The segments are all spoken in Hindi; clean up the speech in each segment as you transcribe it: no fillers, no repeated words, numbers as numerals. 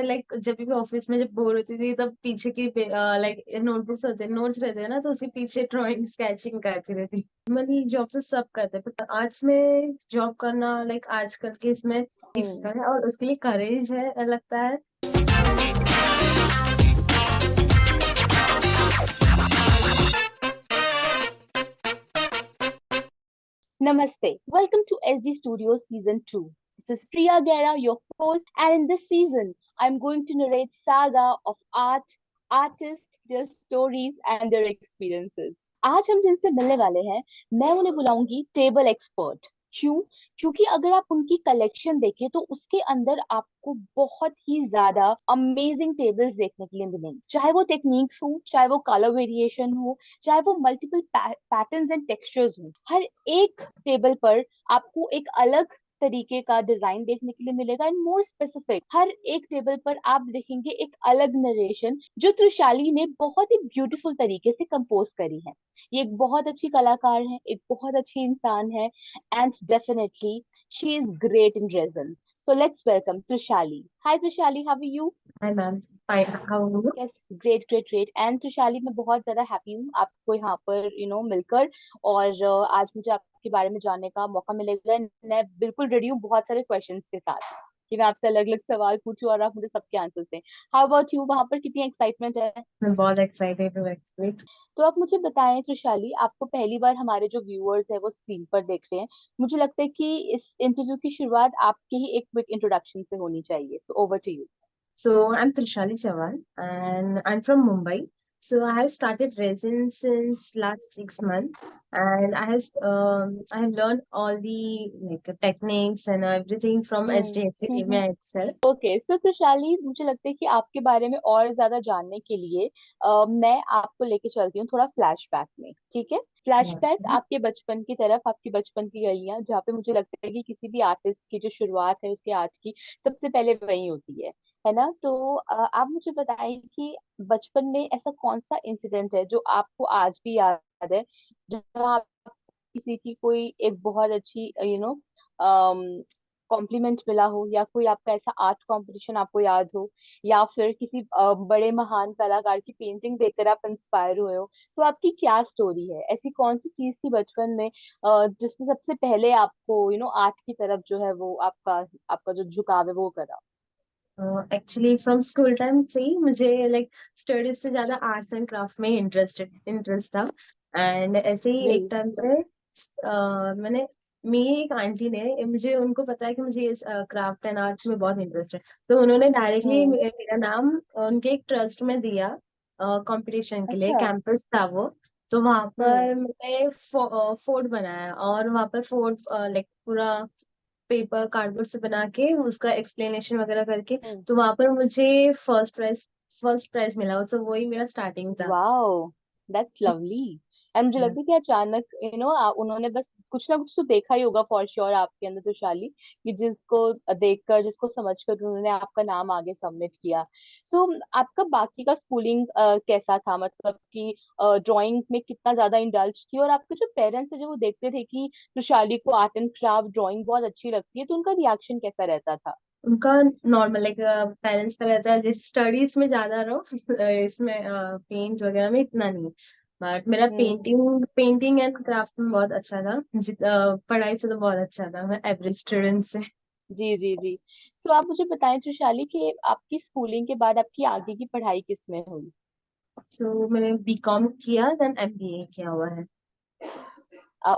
लाइक जब भी ऑफिस में जब बोर होती थी तब पीछे की लाइक नोटबुक्स होते हैं, नोट्स रहते हैं ना, तो उसके पीछे ड्राइंग स्केचिंग करती रहती। मतलब जॉब तो सब करते हैं, बट आर्ट्स में जॉब करना लाइक आजकल के इसमें हम्म। डिफिकल्ट है और उसके लिए करेज है लगता है। Namaste. Welcome to SD Studios Season 2. This is Priya Guerra, your host, and in this season, I'm going to narrate saga of art, artists, their stories, and their experiences. आज हम जिनसे मिलने वाले हैं, मैं उन्हें बुलाऊंगी टेबल एक्सपर्ट। क्यों? क्योंकि अगर आप उनकी कलेक्शन देखें तो उसके अंदर आपको बहुत ही ज्यादा अमेजिंग टेबल्स देखने के लिए मिलेंगे। चाहे वो टेक्निक्स हो, चाहे वो कलर वेरिएशन हो, चाहे वो मल्टीपल पैटर्न्स एंड टेक्सचर्स हो, हर एक टेबल पर आपको एक अलग तरीके का डिजाइन देखने के लिए मिलेगा। एंड मोर स्पेसिफिक, हर एक टेबल पर आप देखेंगे एक अलग नरेशन जो त्रिशाली ने बहुत ही ब्यूटीफुल तरीके से कंपोज करी है। ये एक बहुत अच्छी कलाकार है, एक बहुत अच्छी इंसान है, and definitely she is great in resin. So let's welcome Trishali. Hi Trishali, how are you? Hi ma'am, fine, how. Yes, great, great, great. And Trishali, मैं बहुत ज्यादा हैप्पी हूँ आपको यहाँ पर मिलकर। और आज मुझे आपके बारे में जानने का मौका मिलेगा। मैं बिल्कुल रेडी हूँ बहुत सारे क्वेश्चंस के साथ कि मैं आपसे अलग अलग सवाल पूछूं और आप मुझे सबके आंसर दें। हाउ अबाउट यू, वहां पर कितनी एक्साइटमेंट है? मैं बहुत एक्साइटेड हूँ एक्चुअली। तो आप मुझे बताएं त्रिशाली, आपको पहली बार हमारे जो व्यूअर्स है वो स्क्रीन पर देख रहे हैं, मुझे लगता है कि इस इंटरव्यू की शुरुआत आपके ही एक क्विक इंट्रोडक्शन से होनी चाहिए। So over to you. So I'm Trishali Chavan and I'm from Mumbai. So I have started resin since last 6 months, and I have learned all the like techniques and everything from SDFC hmm. Limia itself. Okay, so Trishali, मुझे लगता है कि आपके बारे में और ज्यादा जानने के लिए मैं आपको लेके चलती हूँ थोड़ा फ्लैशबैक में, ठीक है? Flashback Okay. आपके बचपन की तरफ, आपकी बचपन की गलियां, जहाँ पे मुझे लगता है कि किसी भी आर्टिस्ट की जो शुरुआत है उसके आर्ट की सबसे पहले वही होती है ना? तो आप मुझे बताएं कि बचपन में ऐसा कौन सा इंसिडेंट है जो आपको आज भी याद है, जहाँ आप किसी की कोई एक बहुत अच्छी कॉम्प्लीमेंट मिला हो, या कोई आपका ऐसा आर्ट कंपटीशन आपको याद हो, या फिर किसी बड़े महान कलाकार की पेंटिंग देखकर आप इंस्पायर हुए हो। तो आपकी क्या स्टोरी है? ऐसी कौन सी चीज थी बचपन में जिसने सबसे पहले आपको आर्ट की तरफ जो है वो आपका आपका जो झुकाव है वो करा? एक्चुअली फ्रॉम स्कूल टाइम से ही मुझे लाइक स्टडीज से ज्यादा आर्ट्स एंड क्राफ्ट में इंटरेस्ट था। एंड ऐसे ही एक जी। टाइम पे मैंने मेरी एक आंटी ने मुझे उनको पता है कि मुझे इस क्राफ्ट एंड आर्ट में बहुत इंटरेस्ट है, तो उन्होंने डायरेक्टली हम्म। मेरा नाम उनके एक ट्रस्ट में दिया। कंपटीशन के लिए अच्छा। कैंपस था वो। तो वहां हम्म। पर मैंने फोर्ट बनाया, और वहां पर फोर्ट लाइक पूरा पेपर कार्डबोर्ड से बना के उसका एक्सप्लेनेशन वगैरह करके, हम्म। तो वहां पर मुझे फर्स्ट प्राइज मिला, तो वही मेरा स्टार्टिंग था। Wow, that's lovely. एंड मुझे लगता है कि अचानक उन्होंने बस कुछ ना कुछ तो देखा ही होगा फॉर श्योर आपके अंदर, तो शाली, कि जिसको देखकर, जिसको समझकर उन्होंने आपका नाम आगे सबमिट किया। सो आपका बाकी का स्कूलिंग कैसा था? मतलब कि ड्राइंग में कितना ज्यादा इंडल्ज थी, और आपके जो पेरेंट्स है जब वो देखते थे कि तुषाली को आर्ट एंड क्राफ्ट ड्राइंग बहुत अच्छी लगती है, तो उनका रिएक्शन कैसा रहता था? उनका नॉर्मल लाइक पेरेंट्स का रहता है जैसे स्टडीज में ज्यादा रहो, इसमें पेंट वगैरह में इतना नहीं। बट मेरा हम्म। पेंटिंग एंड क्राफ्ट में बहुत अच्छा था। पढ़ाई से तो बहुत अच्छा था, मैं एवरेज स्टूडेंट से। जी, जी, जी। सो आप मुझे बताएं त्रिशाली कि आपकी स्कूलिंग के बाद आपकी आगे की पढ़ाई किस में हुई? सो मैंने बीकॉम किया, देन एमबीए किया हुआ है।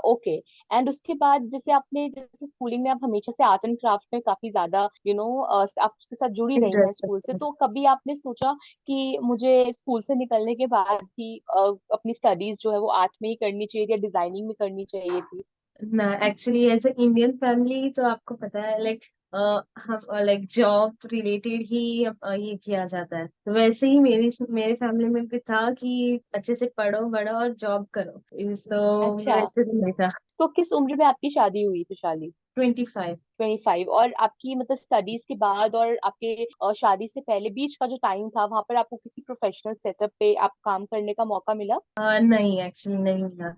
ओके। एंड उसके बाद जैसे आपने, जैसे स्कूलिंग में आप हमेशा से आर्ट एंड क्राफ्ट में काफी ज्यादा आप उसके साथ जुड़ी रही हैं इंटरेस्ट स्कूल से, रखता तो कभी आपने सोचा कि मुझे स्कूल से निकलने के बाद भी अपनी स्टडीज जो है वो आर्ट में ही करनी चाहिए या डिजाइनिंग में करनी चाहिए थी? ना। Actually as a Indian family तो आपको पता है लाइक हम लाइक जॉब रिलेटेड ही ये किया जाता है, तो वैसे ही मेरे फैमिली में भी था कि अच्छे से पढ़ो बड़ो और जॉब करो। तो अच्छा। वैसे भी नहीं था। तो किस उम्र में आपकी शादी हुई त्रिशाली? 25। 25। और आपकी मतलब स्टडीज के बाद और आपके शादी से पहले बीच का जो टाइम था, वहां पर आपको किसी प्रोफेशनल सेटअप पे आप काम करने का मौका मिला? नहीं, एक्चुअली नहीं मिला।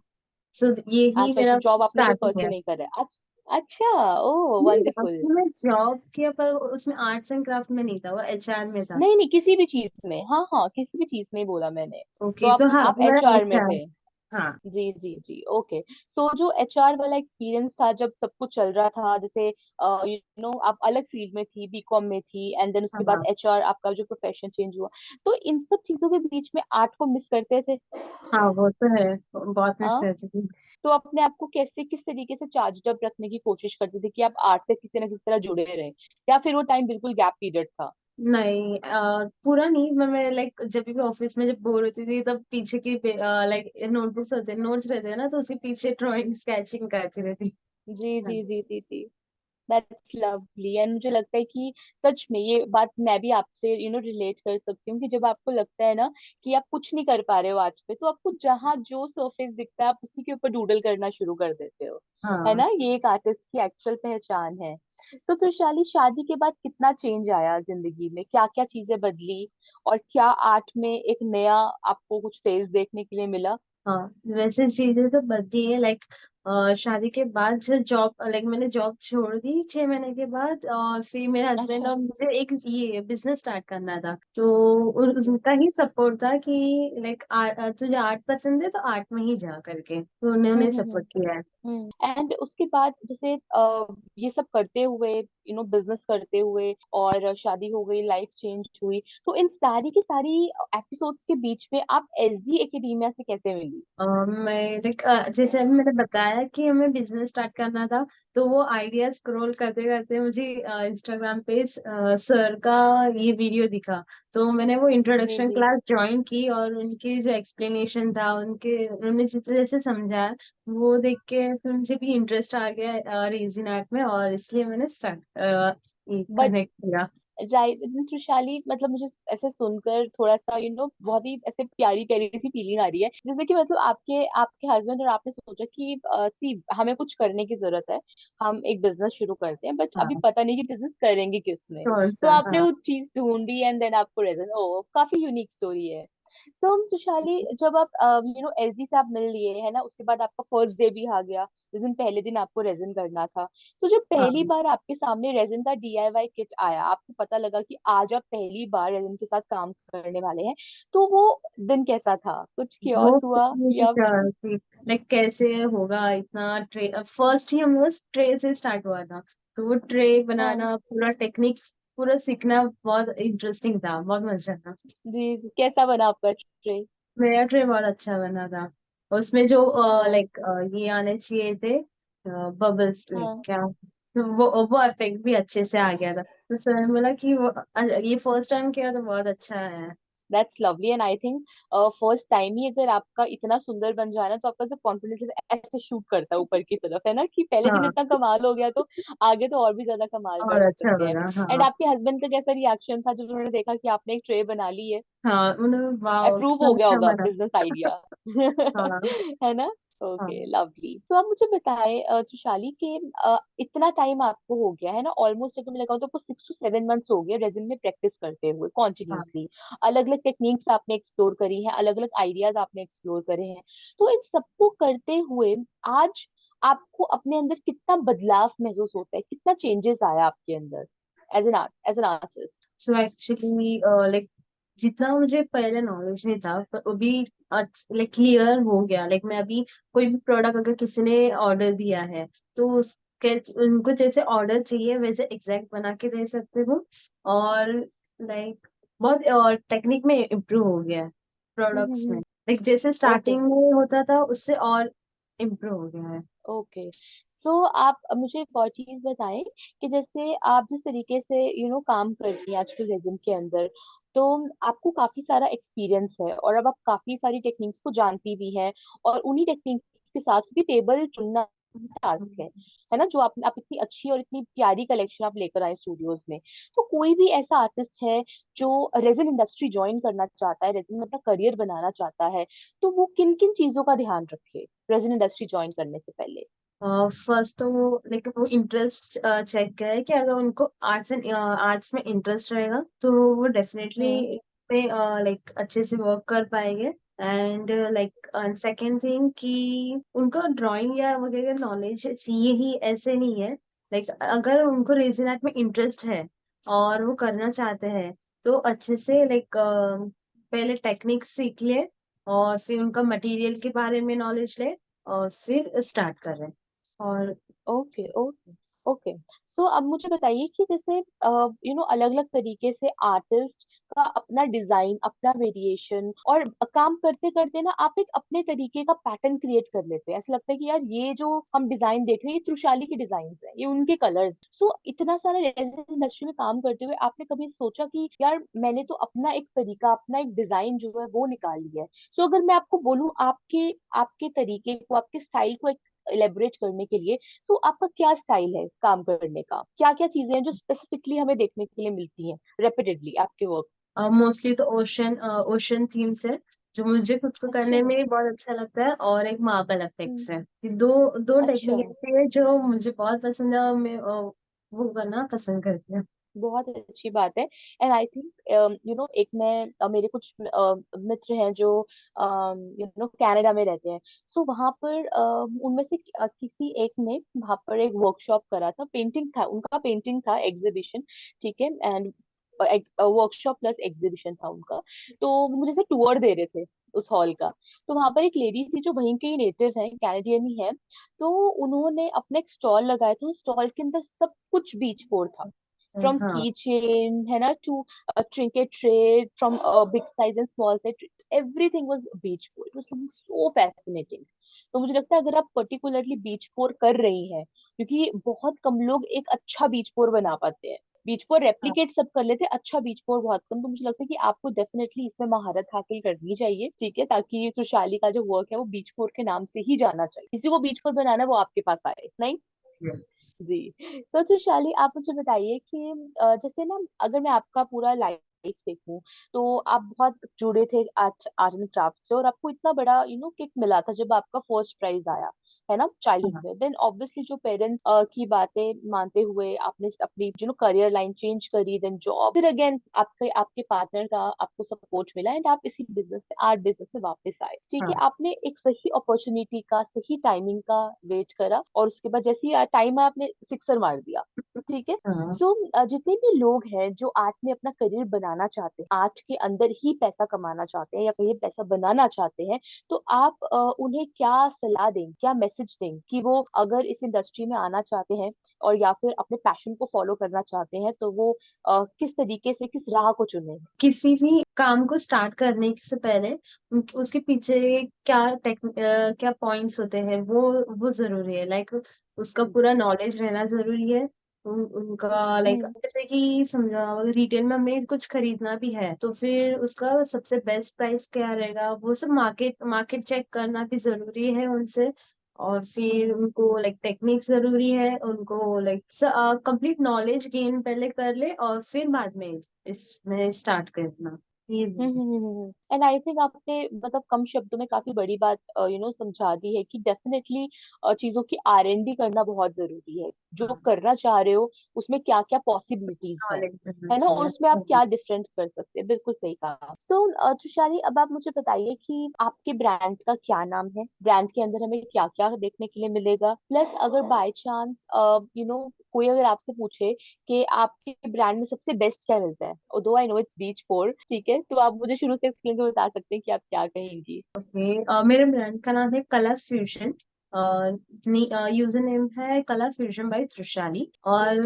सो ये ही अच्छा, तो मेरा जॉब आपने कोई स्टार्टिंग परस्यू है। नहीं करा है आज? अच्छा, ओह नहीं, वंडरफुल। उसमें जॉब किया पर उसमें आर्ट्स एंड क्राफ्ट में नहीं था, वो एचआर में था। नहीं नहीं, किसी भी चीज में, हाँ हाँ, किसी भी चीज में ही बोला मैंने। तो ओके, आप तो हाँ आप मेरा एचआर में एचआर। थे। हाँ जी जी जी, ओके। सो जो एचआर वाला एक्सपीरियंस था, जब सब कुछ चल रहा था, जैसे यू नो आप अलग फील्ड में थी, बीकॉम में थी, एंड देन उसके बाद हाँ एचआर आपका जो प्रोफेशन चेंज हुआ, तो इन सब चीजों के बीच में आर्ट को मिस करते थे? हाँ, वो तो है, बहुत मिस हाँ। करती थी। तो अपने आप को कैसे, किस तरीके से चार्ज अप रखने की कोशिश करते थे कि आप आर्ट से किसी ना किसी तरह जुड़े रहे, या फिर वो टाइम बिल्कुल गैप पीरियड था? नहीं, पूरा नहीं, मैं लाइक जब भी ऑफिस में जब बोर होती थी तब पीछे की लाइक नोटबुक्स होते हैं, नोट्स रहते हैं ना, तो उसके पीछे ड्राइंग स्केचिंग करती रहती। जी हाँ जी जी जी जी। दैट्स लवली, एंड मुझे लगता है कि सच में ये बात मैं भी आपसे रिलेट कर सकती हूँ, कि जब आपको लगता है ना कि आप कुछ नहीं कर पा रहे हो आज पे, तो आपको जहाँ जो सरफेस दिखता है आप उसी के ऊपर डूडल करना शुरू कर देते हो। है हाँ ना, ये एक आर्टिस्ट की एक्चुअल पहचान है। सो त्रिशाली, शादी के बाद कितना चेंज आया जिंदगी में, क्या क्या चीजें बदली, और क्या आर्ट में एक नया आपको कुछ फेस देखने के लिए मिला? हाँ, वैसे चीजें तो बदली है, लाइक शादी के बाद जो जॉब, लाइक मैंने जॉब छोड़ दी 6 महीने के बाद, और फिर मेरे हस्बैंड अच्छा। और मुझे एक ये बिजनेस स्टार्ट करना था, तो ओके। उनका ही सपोर्ट था कि लाइक तुझे आर्ट पसंद है तो आर्ट में ही जा करके, तो उन्होंने हम्म। सपोर्ट किया है। एंड उसके बाद जैसे ये सब करते हुए, बिजनेस करते हुए, और शादी हो गई, लाइफ चेंज हुई, तो इन सारी की सारी एपिसोड्स के बीच में आप एसजी एकेडमिया से कैसे मिली? मैं लाइक जैसे अभी मैंने बताया कि हमें बिजनेस स्टार्ट करना था, तो वो आइडिया स्क्रॉल करते करते मुझे इंस्टाग्राम पे सर का ये वीडियो दिखा, तो मैंने वो जी इंट्रोडक्शन जी। क्लास ज्वाइन की, और उनकी जो एक्सप्लेनेशन था, उन्होंने जिस तरह से समझाया, वो देख के फिर मुझे भी इंटरेस्ट आ गया रेजिन आर्ट में, और इसलिए मैंने स्टार्ट बट कनेक्ट किया। राइट, त्रिशाली, मतलब मुझे ऐसे सुनकर थोड़ा सा बहुत ही ऐसे प्यारी प्यारी सी फीलिंग आ रही है, जैसे कि मतलब आपके आपके हस्बैंड और आपने सोचा कि सी हमें कुछ करने की जरूरत है, हम एक बिजनेस शुरू करते हैं, बट अभी हाँ, पता नहीं कि बिजनेस करेंगे किसमें। कौन तो सा, आपने हाँ। वो चीज ढूंढी, एंड देन आपको रेजन, ओ काफी यूनिक स्टोरी है। सो त्रिशाली, जब आप एसडी से आप मिल लिए है ना, उसके बाद आपका फर्स्ट डे भी आ गया, जिस दिन पहले दिन आपको रेजन करना था, तो जब पहली हाँ, बार आपके सामने रेजिन का डीआईवाई किट आया, आपको पता लगा कि आज आप पहली बार रेजिन के साथ काम करने वाले हैं, तो वो दिन कैसा था, कुछ वो क्योस हुआ या? लाइक कैसे होगा इतना ट्रे, फर्स्ट ही हम लोग ट्रे से स्टार्ट हुआ था, तो वो ट्रे हाँ। बनाना, पूरा टेक्निक्स पूरा सीखना बहुत इंटरेस्टिंग था, बहुत मजा था। जी जी, कैसा बना आपका ट्रे? मेरा ट्रे बहुत अच्छा बना था, उसमें जो ओ। लाइक ये आने चाहिए थे बबल्स, लाइक हाँ। क्या, वो इफेक्ट भी अच्छे से आ गया था, तो सर ने बोला कि वो ये फर्स्ट टाइम किया तो बहुत अच्छा है। That's lovely, and I think first time ही अगर आपका इतना सुंदर बन जाए ना, तो आपका जो कॉन्फिडेंस ऐसे शूट करता है ऊपर की तरफ, है ना, कि पहले दिन हाँ, इतना कमाल हो गया, तो आगे तो और भी ज्यादा कमाल और कर अच्छा सकते हैं। लगा, एंड हाँ। आपके हस्बैंड का कैसा रिएक्शन था जब उन्होंने देखा कि आपने एक ट्रे बना ली है? हाँ, उन्होंने वाह अप्रूव कितना हो गया अच्छा होगा बना। Business idea. हाँ है ना? ओके, हाँ लवली। तो आप मुझे बताएं त्रिशाली, कि इतना टाइम आपको हो गया है ना, ऑलमोस्ट अगर मैं लगाऊं तो आपको 6 to 7 मंथ्स हो गए रेजिन में प्रैक्टिस करते हुए हाँ। कॉन्टिन्यूसली। अलग अलग टेक्निक्स आपने एक्सप्लोर करी हैं, अलग अलग आइडियाज आपने एक्सप्लोर करे हैं। तो इन सबको करते हुए आज आपको अपने अंदर कितना बदलाव महसूस होता है, कितना चेंजेस आया आपके अंदर as an artist? So actually like जितना मुझे पहले नॉलेज नहीं था, पर वो भी लाइक क्लियर हो गया, लाइक मैं अभी कोई भी प्रोडक्ट अगर किसी ने ऑर्डर दिया है, तो उसके उनको जैसे ऑर्डर चाहिए वैसे एग्जैक्ट बना के दे सकते हो, और लाइक बहुत और टेक्निक में इम्प्रूव हो गया है प्रोडक्ट्स में, लाइक जैसे ओके। स्टार्टिंग में होता था उससे और इम्प्रूव हो गया है। ओके। सो आप मुझे एक और चीज बताएं, कि जैसे आप जिस तरीके से काम करती हैं आजकल रेजिम के अंदर, तो आपको काफी सारा एक्सपीरियंस है, और अब आप काफी सारी टेक्निक्स को जानती भी हैं, और उन्हीं टेक्निक्स के साथ भी टेबल चुनना टास्क है ना, जो आप इतनी अच्छी और इतनी प्यारी कलेक्शन आप लेकर आए स्टूडियोज में। तो कोई भी ऐसा आर्टिस्ट है जो रेजिन इंडस्ट्री ज्वाइन करना चाहता है, रेजिन में अपना करियर बनाना चाहता है, तो वो किन किन चीजों का ध्यान रखे रेजिन इंडस्ट्री ज्वाइन करने से पहले? फर्स्ट तो वो लाइक वो इंटरेस्ट चेक करे कि अगर उनको आर्ट्स में इंटरेस्ट रहेगा तो वो डेफिनेटली हम्म। पे लाइक अच्छे से वर्क कर पाएंगे, एंड लाइक सेकेंड थिंग कि उनको ड्राइंग या वगैरह नॉलेज चाहिए ही ऐसे नहीं है। लाइक अगर उनको रेजिन आर्ट में इंटरेस्ट है और वो करना चाहते हैं तो अच्छे से लाइक पहले टेक्निक्स सीख ले और फिर उनका मटेरियल के बारे में नॉलेज ले और फिर स्टार्ट करें। और ओके ओके ओके। सो अब मुझे बताइए कि जैसे अलग अलग तरीके से आर्टिस्ट का अपना डिजाइन, अपना वेरिएशन, और काम करते करते ना आप एक अपने तरीके का पैटर्न क्रिएट कर लेते हैं। ऐसा लगता है कि यार ये जो हम डिजाइन देख रहे हैं ये त्रुशाली के डिजाइन है, ये उनके कलर्स। सो इतना सारा इंडस्ट्री में काम करते हुए आपने कभी सोचा कि यार मैंने तो अपना एक तरीका, अपना एक डिजाइन जो है वो निकाल लिया है? सो अगर मैं आपको बोलूं आपके आपके तरीके को, आपके स्टाइल को इलेबोरेट करने के लिए, तो आपका क्या स्टाइल है काम करने का? क्या क्या चीजें हैं जो स्पेसिफिकली हमें देखने के लिए मिलती हैं रेपिटेडली आपके वर्क? मोस्टली तो ओशन ओशन थीम्स है जो मुझे खुद को अच्छा। करने में बहुत अच्छा लगता है, और एक मार्बल हम्म। इफेक्ट्स है। ये दो दो अच्छा। टेक्निक ऐसी है जो मुझे बहुत पसंद है और मैं वो करना पसंद करती हूँ। बहुत अच्छी बात है। एंड आई थिंक एक मैं मेरे कुछ मित्र हैं जो कनाडा में रहते हैं। सो वहां पर उनमें से किसी एक ने वहां पर एक वर्कशॉप करा था, पेंटिंग था उनका, पेंटिंग था एग्जीबिशन। ठीक है। एंड वर्कशॉप प्लस एग्जीबिशन था उनका। तो वो मुझे से टूर दे रहे थे उस हॉल का। तो वहां पर एक लेडी थी जो वहीं के ही नेटिव है, कैनेडियन ही है। तो उन्होंने अपने एक स्टॉल लगाया था, उस स्टॉल के अंदर सब कुछ बीच फोर था। फ्रॉम हाँ। की चेन है ना, to trinket trade, from big size and small size, everything was beach pour. It was something so fascinating. तो मुझे लगता है अगर आप पर्टिकुलरली बीच पोर कर रही हैं, क्योंकि बहुत कम लोग एक अच्छा बीच पोर बना पाते हैं। बीच पोर हाँ। रेप्लिकेट सब कर लेते हैं, अच्छा बीच पोर बहुत कम। तो मुझे लगता है कि आपको डेफिनेटली इसमें महारत हासिल करनी चाहिए, ठीक है, ताकि त्रिशाली का जो वर्क है वो बीच पोर के नाम से ही जाना चाहिए। किसी को बीच पोर बनाना है, वो आपके पास आए, नहीं? जी। सो त्रिशाली, आप मुझे बताइए कि जैसे ना, अगर मैं आपका पूरा लाइफ देखूं, तो आप बहुत जुड़े थे आर्ट आर्ट एंड क्राफ्ट से, और आपको इतना बड़ा किक मिला था जब आपका फर्स्ट प्राइज आया, है ना, चाइल्डहुड हाँ। में। देन ऑब्वियसली जो पेरेंट्स की बातें मानते हुए आपने अपनी करियर लाइन चेंज करी, देन जॉब, फिर अगेन आपके आपके पार्टनर का आपको सपोर्ट मिला, एंड आप इसी बिजनेस में, आर्ट बिजनेस में वापस आए। ठीक है, हाँ। आपने एक सही अपॉर्चुनिटी का, सही टाइमिंग का वेट करा, और उसके बाद जैसे ही टाइम आया आपने सिक्सर मार दिया। ठीक है। हाँ। सो जितने भी लोग हैं जो आर्ट में अपना करियर बनाना चाहते हैं, आर्ट के अंदर ही पैसा कमाना चाहते हैं या कहीं पैसा बनाना चाहते हैं, तो आप उन्हें क्या सलाह दें, क्या मैसेज दें कि वो अगर इस इंडस्ट्री में आना चाहते हैं और या फिर अपने पैशन को फॉलो करना चाहते हैं, तो वो किस तरीके से, किस राह को चुने? किसी भी काम को स्टार्ट करने से पहले उसके पीछे क्या पॉइंट्स होते हैं वो जरूरी है। लाइक उसका हम्म। पूरा नॉलेज रहना जरूरी है। उनका लाइक हम्म। जैसे कि समझो अगर रिटेल में हमें कुछ खरीदना भी है तो फिर उसका सबसे बेस्ट प्राइस क्या रहेगा, वो सब मार्केट मार्केट चेक करना भी जरूरी है उनसे। और फिर उनको लाइक टेक्निक जरूरी है, उनको लाइक कंप्लीट नॉलेज गेन पहले कर ले और फिर बाद में इसमें स्टार्ट करना। ये एंड आई थिंक आपने मतलब कम शब्दों में काफी बड़ी बात समझा दी है कि डेफिनेटली चीजों की R&D करना बहुत जरूरी है। जो हाँ, करना चाह रहे हो उसमें क्या क्या पॉसिबिलिटीज हैं, नॉलेज रहना है ना, और चाहिए। उसमें आप क्या डिफरेंट कर सकते हैं। बिल्कुल सही कहा। सो तुषारी, अब आप मुझे बताइए कि आपके ब्रांड का क्या नाम है, ब्रांड के अंदर हमें क्या क्या देखने के लिए मिलेगा, प्लस अगर बाय चांस कोई अगर आपसे पूछे कि आपके ब्रांड में सबसे बेस्ट क्या मिलता है, दो I know it's beach four, ठीक है, तो आप मुझे शुरू से एक्सप्लेन कर बता सकते हैं कि आप क्या कहेंगी? ओके, मेरे ब्रांड का नाम है कलर फ्यूजन। यूजर नेम है कलर फ्यूजन बाय त्रिशाली। और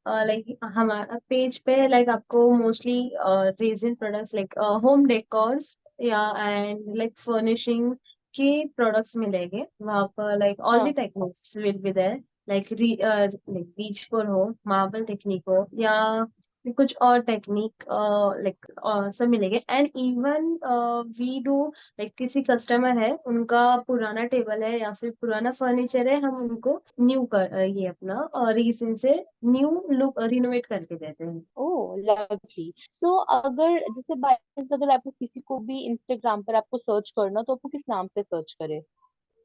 लाइक हमारा पेज पे लाइक आपको mostly resin products like home decors या एंड लाइक फर्निशिंग के प्रोडक्ट्स मिलेंगे वहाँ पर। लाइक ऑल द हाँ। Techniques will be there. Like beach पर हो, मार्बल टेक्निक हो या फिर कुछ और टेक्निक लाइक सब मिलेंगे। And even we do like किसी कस्टमर है उनका पुराना टेबल है या फिर पुराना फर्नीचर है, हम उनको न्यू ये अपना रीजन से न्यू लुक रिनोवेट करके देते हैं। ओह लवली। सो अगर जैसे बाय चांस अगर आपको किसी को भी इंस्टाग्राम पर आपको सर्च करना, तो आपको किस नाम से सर्च करे?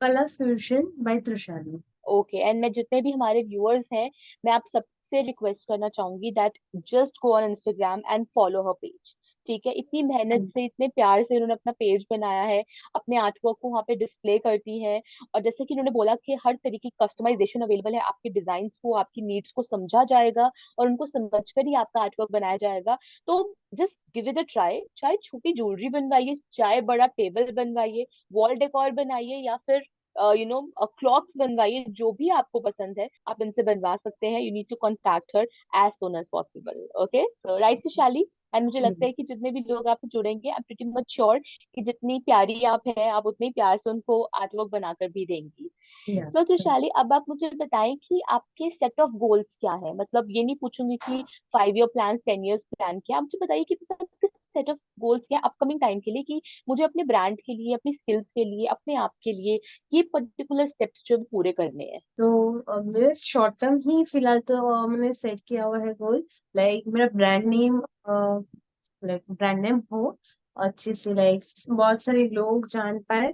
Colour fusion by Trishali. Okay. And मैं जितने भी हमारे व्यूअर्स हैं, मैं आप सब आपसे रिक्वेस्ट करना चाहूंगी that just go on Instagram and follow her page. ठीक है, इतनी मेहनत से इतने प्यार से उन्होंने अपना पेज बनाया है, अपने आर्टवर्क को वहाँ पे डिस्प्ले करती है। और जैसे कि उन्होंने बोला कि हर तरीके की कस्टमाइजेशन अवेलेबल है, आपके डिजाइन को, आपकी नीड्स को समझा जाएगा और उनको समझकर ही आपका आर्टवर्क बनाया जाएगा। तो just give it a try. चाहे छोटी ज्वेलरी बनवाइए, चाहे बड़ा टेबल बनवाइए, वॉल डेकोर बनाइए, या फिर क्लॉक्स बनवाइए, जो भी आपको पसंद है आप इनसे बनवा सकते हैं। You need to contact her as soon as possible. Okay, right Khushhali? And मुझे लगता है कि जितने भी लोग आपसे जुड़ेंगे, I am pretty much sure कि जितनी प्यारी आप हैं, आप उतने ही प्यार से उनको आर्टवर्क बनाकर भी देंगी। या सो त्रिशाली, अब आप मुझे बताएं कि आपके सेट ऑफ गोल्स क्या है। मतलब ये नहीं पूछूंगी कि 5 ईयर प्लान, 10 ईयर्स प्लान क्या, आप मुझे बताइए कि बस आपके सेट ऑफ गोल्स क्या अपकमिंग टाइम के लिए, कि मुझे अपने ब्रांड के लिए, अपनी स्किल्स के लिए, अपने आप के लिए ये पर्टिकुलर स्टेप्स जो पूरे करने हैं। तो मेरे शॉर्ट टर्म ही फिलहाल तो मैंने सेट किया हुआ है गोल, लाइक मेरा brand name, like brand name हो अच्छे से, लाइक बहुत सारे लोग जान पाए,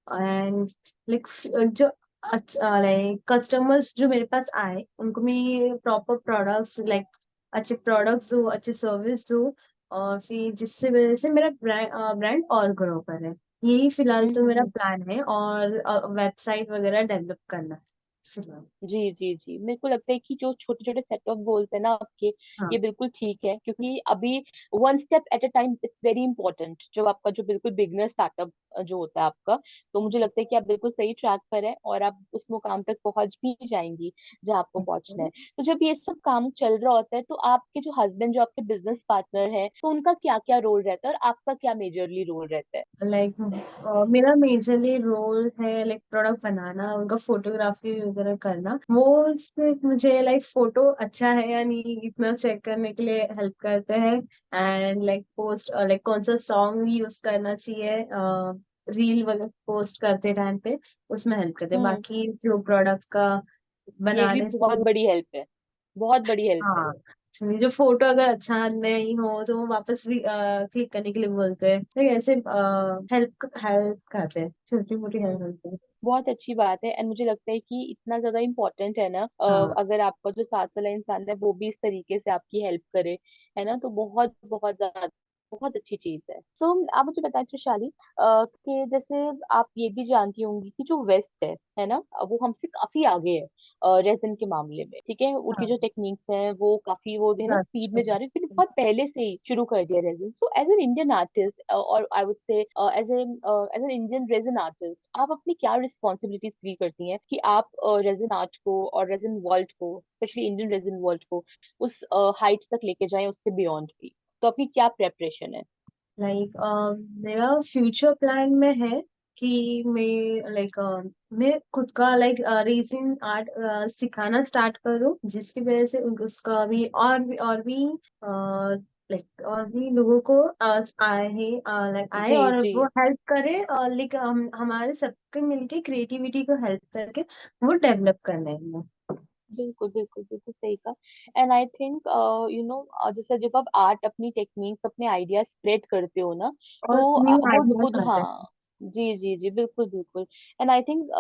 एंड लाइक जो लाइक कस्टमर्स जो मेरे पास आए उनको मैं प्रॉपर प्रोडक्ट्स, लाइक अच्छे प्रोडक्ट्स दूँ, अच्छे सर्विस दूँ, और फिर जिससे वजह से मेरा ब्रांड और ग्रो करे। यही फिलहाल तो मेरा हम्म। प्लान है, और वेबसाइट वगैरह डेवलप करना है फिलहाल। जी जी जी, मेरे को लगता है कि जो छोटे छोटे सेट ऑफ गोल्स है ना आपके, हाँ। ये बिल्कुल ठीक है, क्योंकि अभी one step at a time it's very important. जो आपका जो बिल्कुल बिगनर स्टार्टअप जो होता है आपका, तो मुझे लगता है कि आप बिल्कुल सही ट्रैक पर है और आप उस मुकाम तक पहुंच भी जाएंगी जहाँ आपको पहुंचना है। तो जब ये सब काम चल रहा होता है, तो आपके जो हस्बैंड, जो आपके बिजनेस पार्टनर है, तो उनका क्या क्या रोल रहता है और आपका क्या मेजरली रोल रहता है? लाइक मेरा मेजरली रोल है लाइक प्रोडक्ट बनाना, उनका फोटोग्राफी वगैरह करना। वो सिर्फ मुझे लाइक फोटो अच्छा है या नहीं इतना चेक करने के लिए हेल्प करते हैं, एंड लाइक पोस्ट, लाइक कौन सा सॉन्ग यूज करना चाहिए रील वगैरह पोस्ट करते टाइम पे, उसमें हेल्प करते हैं। हम्म। बाकी जो प्रोडक्ट का ये भी बनाने बहुत से, बड़ी हेल्प है, बहुत बड़ी हेल्प है। हाँ, actually जो फोटो अगर अच्छा नहीं हो तो वो वापस क्लिक करने के लिए बोलते हैं, तो ऐसे हेल्प हेल्प करते हैं, छोटी मोटी हेल्प हम्म। करते हैं। बहुत अच्छी बात है। एंड मुझे लगता है कि इतना ज्यादा इम्पोर्टेंट है ना, हाँ। अगर आपका जो साथ वाला इंसान है वो भी इस तरीके से आपकी हेल्प करे, है ना, तो बहुत बहुत ज्यादा बहुत अच्छी चीज है। सो आप मुझे बताएं त्रिशाली, कि जैसे आप ये भी जानती होंगी कि जो वेस्ट है ना, वो हमसे काफी आगे है रेजन के मामले में। ठीक है, उनकी हाँ। जो टेक्निक्स हैं वो काफी, वो है ना, स्पीड अच्छा। में जा रही है, क्योंकि बहुत पहले से ही शुरू कर दिया resin. So as an Indian artist, और I would say as an Indian resin artist, आप अपनी क्या रिस्पॉन्सिबिलिटीज फील करती हैं कि आप रेजन आर्ट को और रेजन वर्ल्ड को, स्पेशली इंडियन रेजन वर्ल्ड को, उस हाइट्स तक लेके जाएं, उससे बियॉन्ड भी? तो आपकी क्या प्रेपरेशन है? लाइक मेरा फ्यूचर प्लान में है कि मैं लाइक मैं खुद का लाइक रेसिंग आर्ट सिखाना स्टार्ट करूं, जिसकी वजह से उसका भी और भी लाइक और भी लोगों को लाइक आए, जी और जी, वो हेल्प करे, और लाइक हम हमारे सबके मिलके क्रिएटिविटी को हेल्प करके वो डेवलप करने में। बिल्कुल बिल्कुल बिल्कुल सही कहा। एंड आई थिंक जैसे जब आप आर्ट, अपनी टेक्निक्स, अपने आइडिया स्प्रेड करते हो ना, तो और न्यू वो आइडियाज खुद, आते हैं। हाँ, जी जी जी, बिल्कुल बिल्कुल। And I think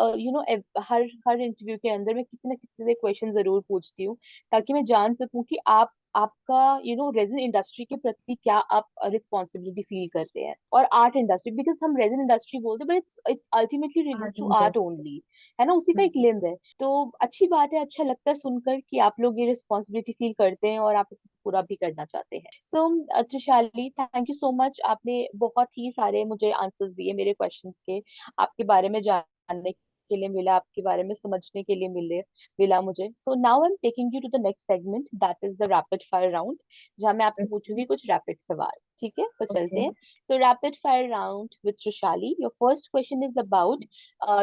her her interview के अंदर मैं किसी ना किसी से क्वेश्चन जरूर पूछती हूँ, ताकि मैं जान सकूं कि आप, आपका रेजन इंडस्ट्री के प्रति क्या आप रिस्पॉन्सिबिलिटी फील करते हैं, और आर्ट इंडस्ट्री, बिकॉज हम रेजन इंडस्ट्री बोलते हैं, but it's ultimately related art to art industry. Only, है ना, उसी का एक लिंब है। तो अच्छी बात है, अच्छा लगता है सुनकर कि आप लोग ये रिस्पॉन्सिबिलिटी फील करते हैं और आप इसे पूरा भी करना चाहते हैं। सो Trishali, thank you so much, आपने बहुत ही सारे मुझे आंसर्स दिए मेरे क्वेश्चंस के। आपके बारे में जानने के लिए मिला, आपके बारे में समझने के लिए मिला मुझे। So now I am taking you to the next segment, that is the rapid fire round, जहाँ मैं आपसे पूछूंगी कुछ रैपिड सवाल। ठीक है, तो चलते ओके। हैं। So rapid fire round with Trishali. Your first question is about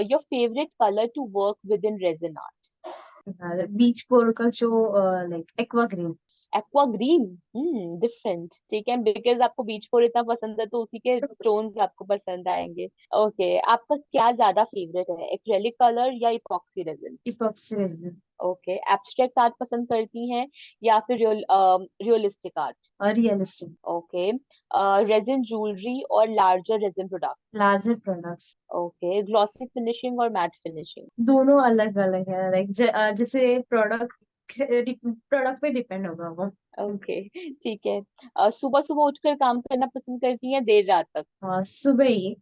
your favorite color to work with in resin art. बीच पोर का जो like aqua green. Aqua green, different. ठीक है, बिकॉज आपको बीच फोर इतना पसंद है, तो उसी के टोन आपको पसंद आएंगे। ओके, आपका क्या ज्यादा फेवरेट है, एक्रेलिक कलर या epoxy resin? Epoxy resin. Okay, abstract art पसंद करती हैं या फिर रियलिस्टिक आर्ट? और रियलिस्टिक। ओके, रेजिन ज्वेलरी और larger resin product? Larger products. Okay, glossy finishing और मैट फिनिशिंग? दोनों अलग अलग है, लाइक जैसे प्रोडक्ट प्रोडक्ट पे डिपेंड होगा वो। ओके, ठीक है। सुबह सुबह उठकर काम करना पसंद करती हैं देर रात तक? सुबह ही,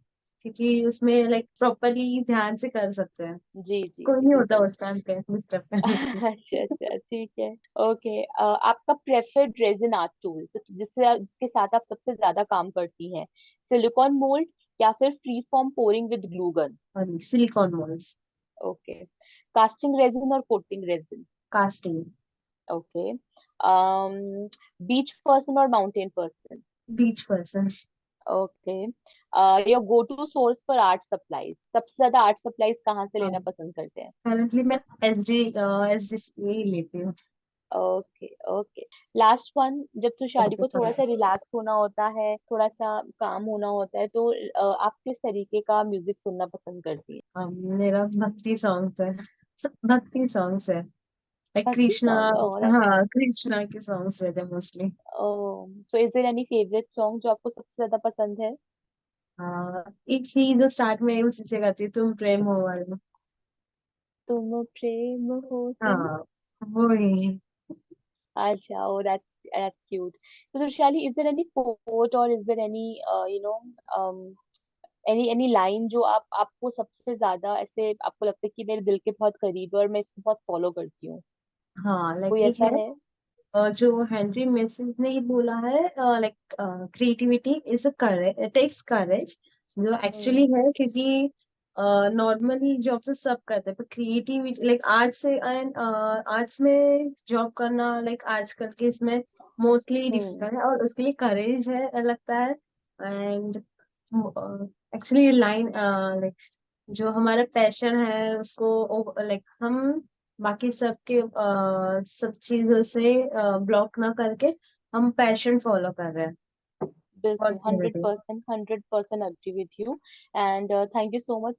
क्योंकि उसमें लाइक प्रॉपरली ध्यान से कर सकते हैं, जी जी कोई जी, नहीं होता बिल्कुल। उस टाइम पे डिस्टर्ब करने के लिए। अच्छा अच्छा, ठीक है। ओके, आपका प्रेफर्ड रेजिन आर्ट टूल जिसके साथ आप सबसे ज्यादा काम करती हैं, सिलिकॉन मोल्ड या फिर free form pouring with glue gun? और silicone moulds. Okay, casting resin और coating resin? Casting. Okay, beach person और mountain person? Beach person. Okay, your go to source for art supplies, सबसे ज्यादा आर्ट सप्लाईज कहाँ से हाँ, लेना पसंद करते हैं? करंटली मैं एस डी से ही लेती हूँ। Okay okay, last one. जब तुषारी सबसे को थोड़ा सा पहले रिलैक्स होना होता है, थोड़ा सा काम होना होता है, तो आप किस तरीके का म्यूजिक सुनना पसंद करती हैं? मेरा भक्ति सॉन्ग्स है। भक्ति सॉन्ग्स है, लाइक भक्ति कृष्णा। सॉन्ग? ओह दैट्स हाँ, नाइस। कृष्णा के सॉन्ग्स रहते हैं mostly. So is there any favourite song जो आपको सबसे ज्यादा पसंद है? एक ही जो स्टार्ट में उसी से गाती है, तुम प्रेम हो वाला। तुम प्रेम हो तुम। हाँ, वही। अच्छा, oh that's cute. So Tushali, is there any quote or is there any any line जो आप आपको सबसे ज्यादा ऐसे आपको लगता है कि मेरे दिल के बहुत करीब है और मैं इसको बहुत फॉलो करती हूँ? हाँ, लाइक कोई एक ऐसा है, है? जो हेनरी मेसिस ने ये बोला है, like creativity is a courage, it takes courage, जो एक्चुअली हम्म है, क्योंकि नॉर्मली जॉब तो सब करते हैं, पर क्रिएटिविटी लाइक आर्ट्स से एंड आर्ट्स में जॉब करना लाइक आजकल के इसमें मोस्टली हम्म डिफिकल्ट है, और उसके लिए करेज है लगता है। एंड एक्चुअली लाइन लाइक जो हमारा पैशन है उसको लाइक हम बाकी सब चीजों से ब्लॉक ना करके हम पैशन फॉलो कर रहे हैं। बिल्कुल, बहुत जरूरत है। 100% agree with you. And thank you so much,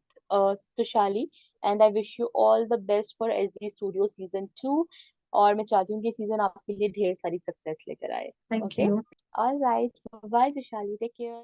Tushali. And I wish you all the best for SG Studio Season 2. और मैं चाहती हूँ कि सीजन आपके लिए ढेर सारी सक्सेस लेकर आए। Thank okay, you. All right, bye Tushali, take care.